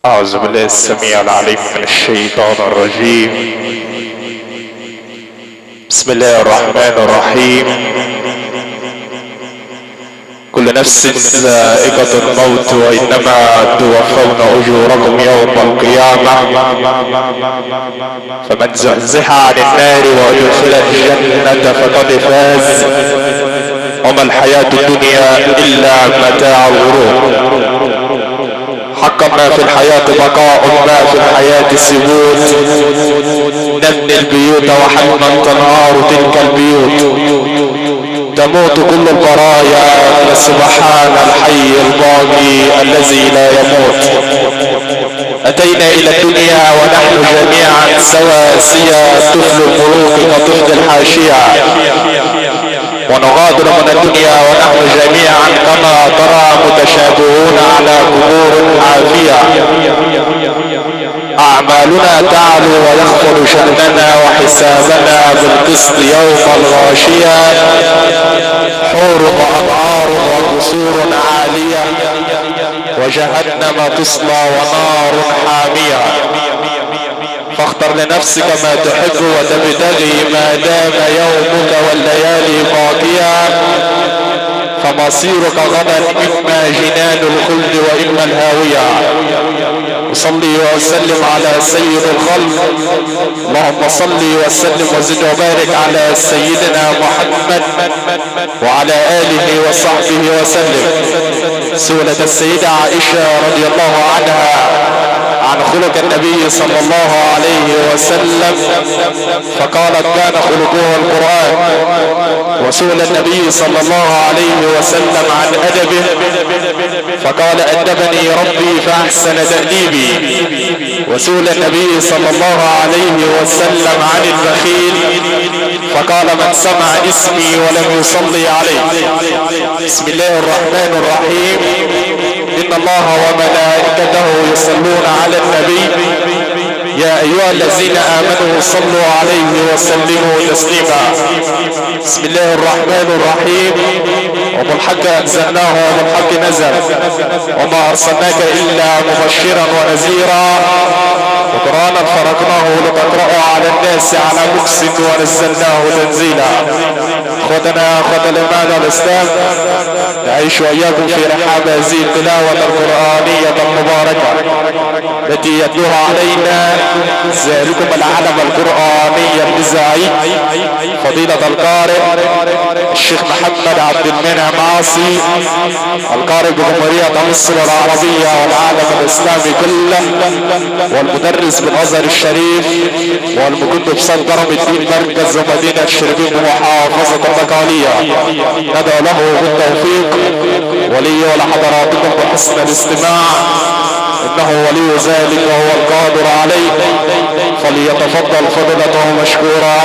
أعوذ بالله السميع العليم من الشيطان الرجيم. بسم الله الرحمن الرحيم. كل نفس ذائقة الموت وإنما توفون أجوركم يوم القيامة، فمن زحزح عن النار وأدخل الجنة فقد فاز، وما الحياة الدنيا إلا متاع الغرور. حقا ما في الحياة بقاء، ما في الحياة ثبوت. نبني البيوت وحتما تنهار تلك البيوت، تموت كل البرايا فسبحان الحي الباقي الذي لا يموت. أتينا إلى الدنيا ونحن جميعا سواسية، طفل الملوك كطفل الحاشية، ونغادر من الدنيا ونحن جميعا كما ترى متشابهون على قبور عافية. أعمالنا تعلو ويخفض شأننا وحسابنا بالقسط يوم الغاشية. حور وأنهار وقصور عالية، وجهنم تصلى ونار حامية. فاختر لنفسك ما تحب وتبتغي ما دام يومك والليالي باقية، فمصيرك غدا إما جنان الخلد وإما الهاوية. وصلي وسلم على سيد الخلق، اللهم صلي وسلم وزد وبارك على سيدنا محمد وعلى آله وصحبه وسلم. سئلت السيدة عائشة رضي الله عنها عن خلق النبي صلى الله عليه وسلم، فقالت كان خلقه القرآن. وسئل النبي صلى الله عليه وسلم عن أدبه، فقال أدبني ربي فأحسن تأديبي. وسئل النبي صلى الله عليه وسلم عن البخيل، فقال من سمع اسمي ولم يصلي عليه. بسم الله الرحمن الرحيم. إن الله وملائكته يصلون على النبي، يا أيها الذين آمنوا صلوا عليه وسلموا تسليما. بسم الله الرحمن الرحيم. وبالحق أنزلناه وبالحق نزل، وما أرسلناك إلا مبشرا ونذيرا، وقرآنا فرقناه لتقرأه على الناس على مكس ونزلناه تنزيلا. أخوتنا أخوة الإيمان والإسلام، نعيش وإياكم في رحاب هذه التلاوة القرآنية المباركة التي يتلوها علينا ذلكم العلم القرآني الإذاعي فضيلة القارئ الشيخ محمد عبد المنعم عاصي، القارئ بجمهورية مصر العربية والعالم الإسلامي كله، والمدرس بالأزهر الشريف، والمكتب بصدر الدين مركز ومدينة شربين بمحافظة البقالية. ندعو له بالتوفيق ولي ولحضراتكم بحسن الاستماع، إنه ولي ذلك وهو القادر عليه، فليتفضل فضيلته مشكورا.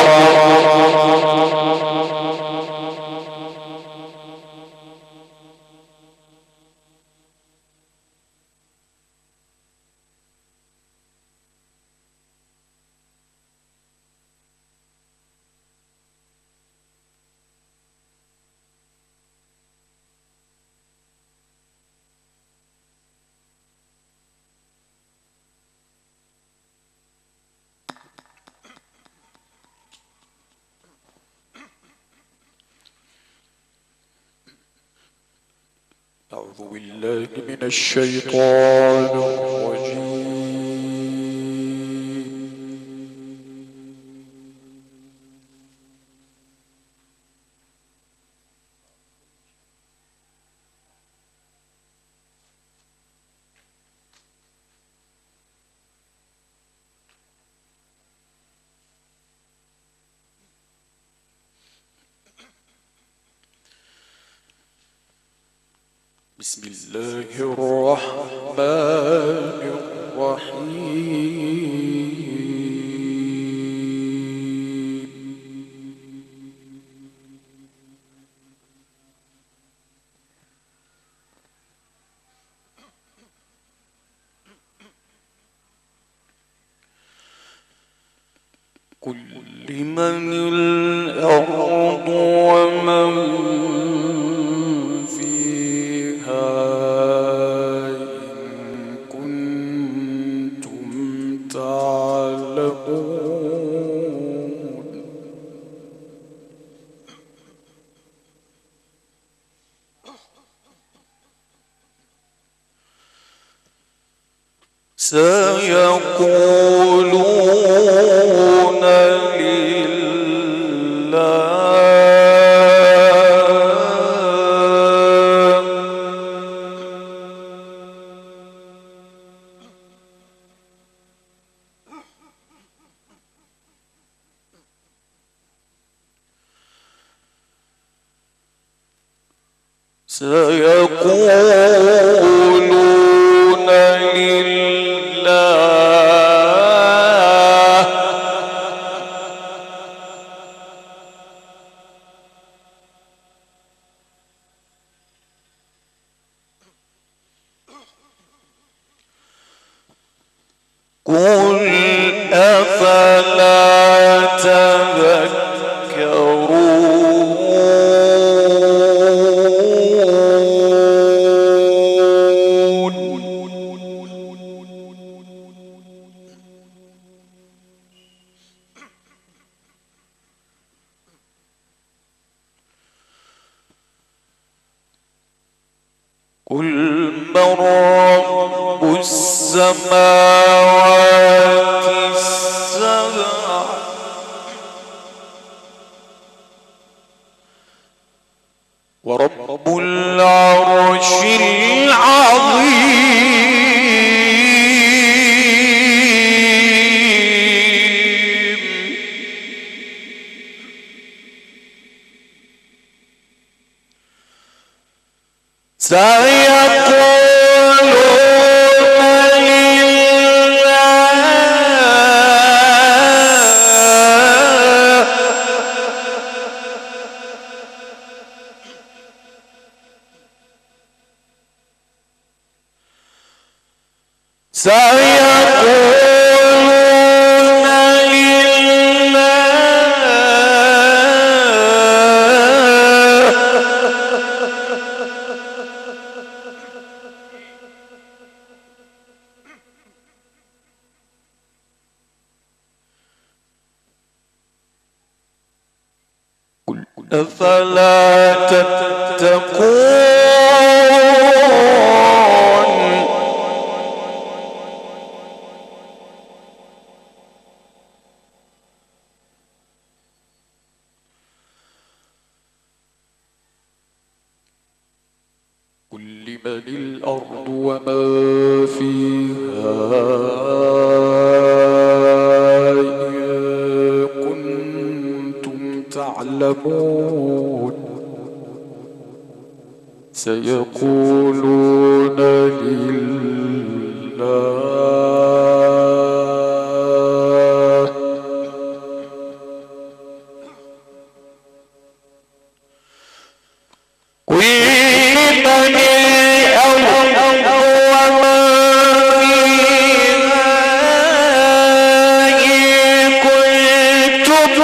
أعوذ بالله من الشيطان الرجيم. بسم الله الرحمن الرحيم. قل لمن الأرض ومن فيها إن كنتم سيقولون سيقولون لله قل أفلا قل من رب السماوات السبع ورب العرش العظيم أفلا تتقون قل لمن الأرض وما فيها تعلمون سيقولون لله قل من الأرض وما فيها إن كنتم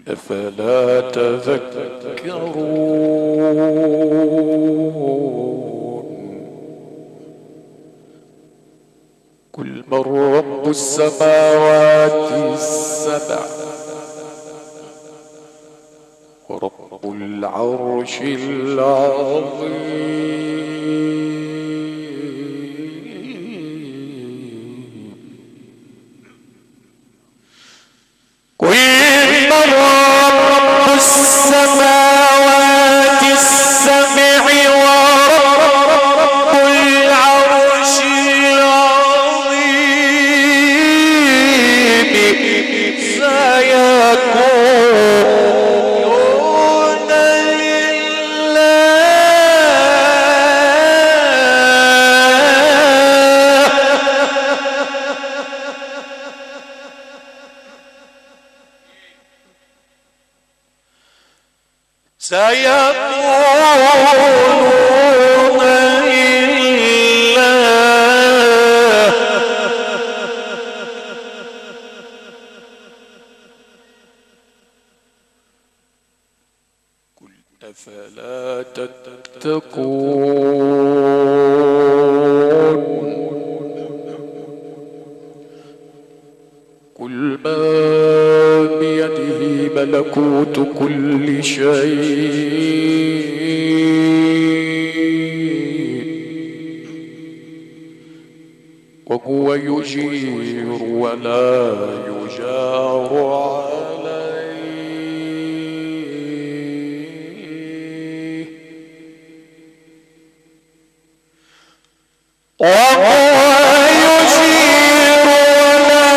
أفلا تذكرون قل من رب السماوات السبع ورب العرش العظيم. قل سيقولون لله قل أفلا تتقون قل ما بيده ملكوت كل شيء وهو يجير ولا يجار عليه وهو يجير ولا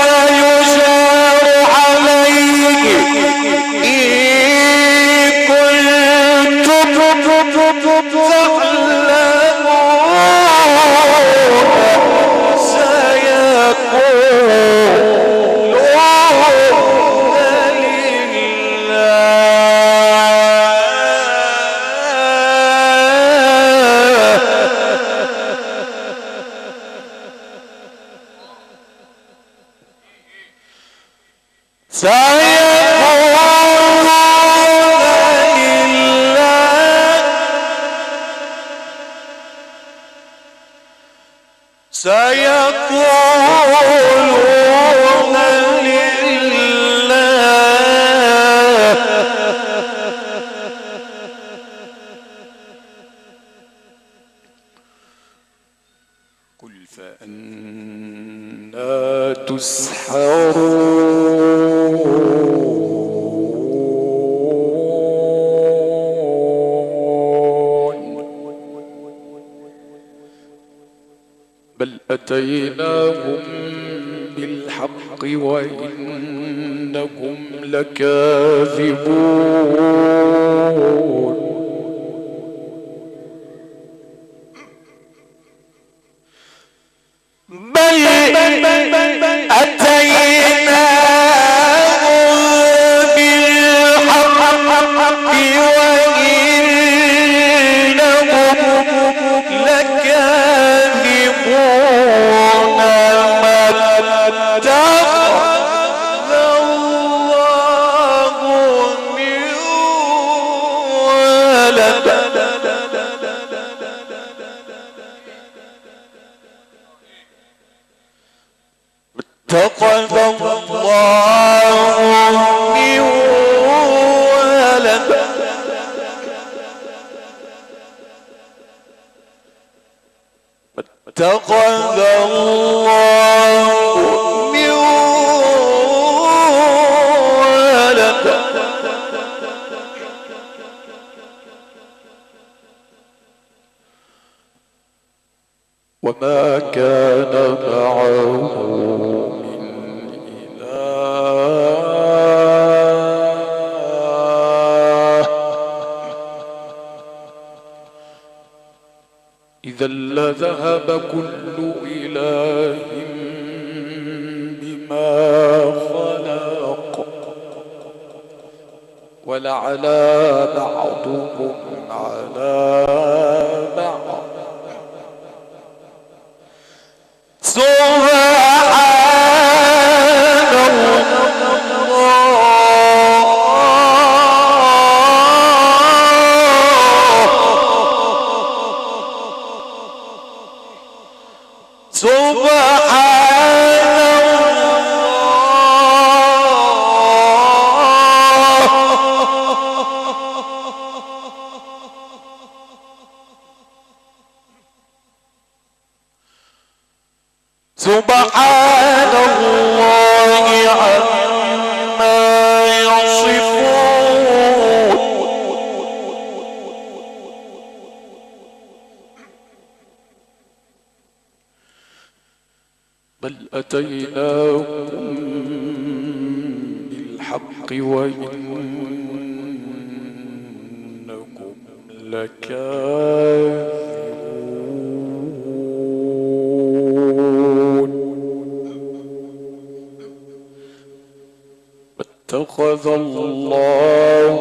يجار عليه إن كنتم تعلمون سيقولون لله قل فأنى تسحرون بل أتيناهم بالحق وإنهم لكاذبون بل أتيناهم بالحق وإنهم لكاذبون ما اتخذ الله من ولد اتخذ الله من ولد اتخذ الله من ولد وما كان معه من إله إذا لذهب كل إله بما خلق ولعلى بعضهم على بعض سبحان سبحان الله عما يصفون بل أتيناهم بالحق وإنكم لكاذبون اتخذ الله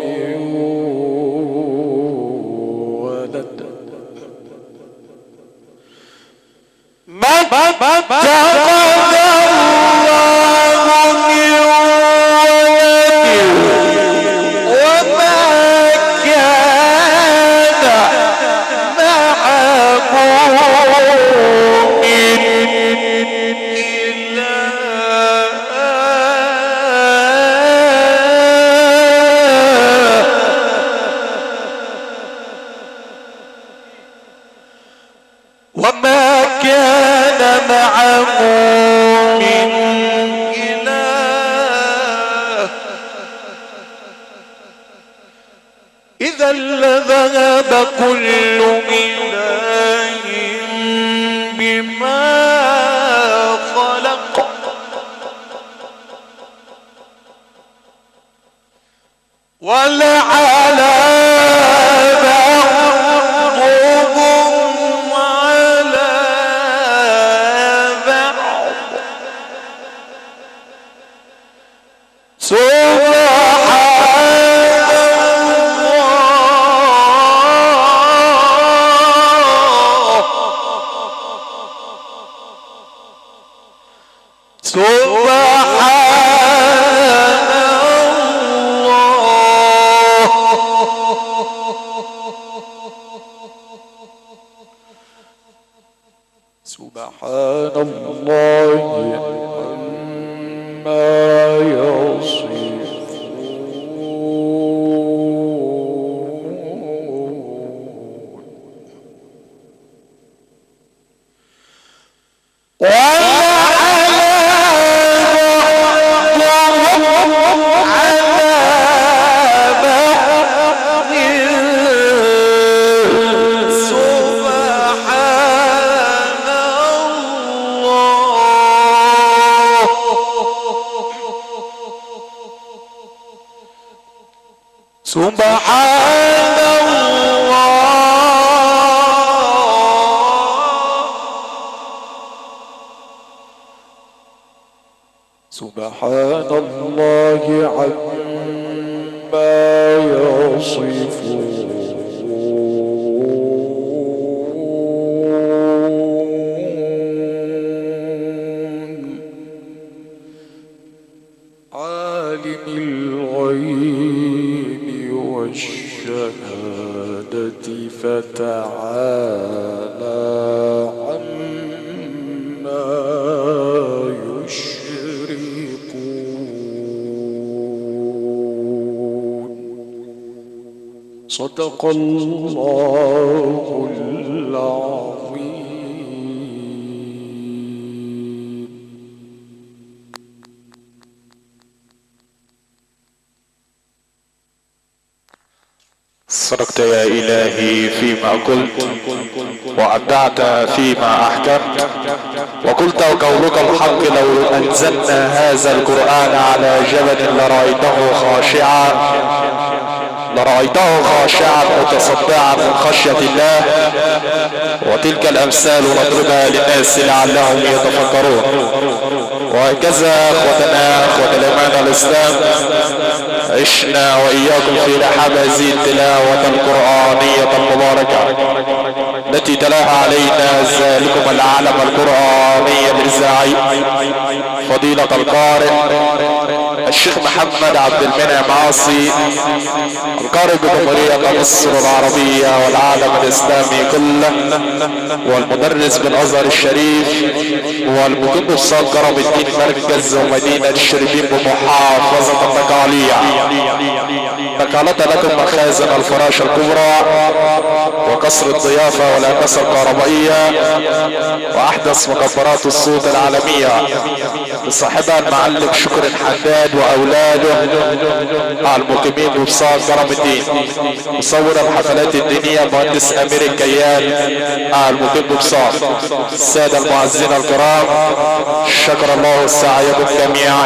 من إذا لذهب كل إله بما خلق ولعلى بعضهم على بعض سبحان الله عما سبحان الله سبحان الله عما يصفون عالم الغيب والشهادة فتعالى عما يشركون صدق الله العظيم. صدقت يا إلهي فيما قلت وأبدعت فيما أحكمت وقلت قولك الحق لو أنزلنا هذا القرآن على جبل لرأيته خاشعا متصدعا من خشية الله وتلك الأمثال نضربها للناس لعلهم يتفكرون. وهكذا اخوتنا اخوة الإسلام عشنا وإياكم في رحاب هذه التلاوة القرآنية المباركة التي تلاها علينا ذلكم العالم القرآني الإذاعي فضيلة القارئ الشيخ محمد عبد المنعم عاصي القارئ بجمهورية مصر العربية والعالم الإسلامي كله والمدرس بالأزهر الشريف والمقيم بصاد كرم الدين مركز ومدينة الشربين بمحافظة النقالية. تكالت لكم مخازن الفراشة الكبرى وقصر الضيافة والأكاسة الكهربائية وأحدث مكبرات الصوت العالمية بصاحبها المعلم شكر حداد وأولاده المقيمين ببصار كرم الدين. مصور الحفلات الدينية مهندس أمير الكيان المقيم ببصار. السادة المعزين الكرام شكر الله سعيكم جميعا.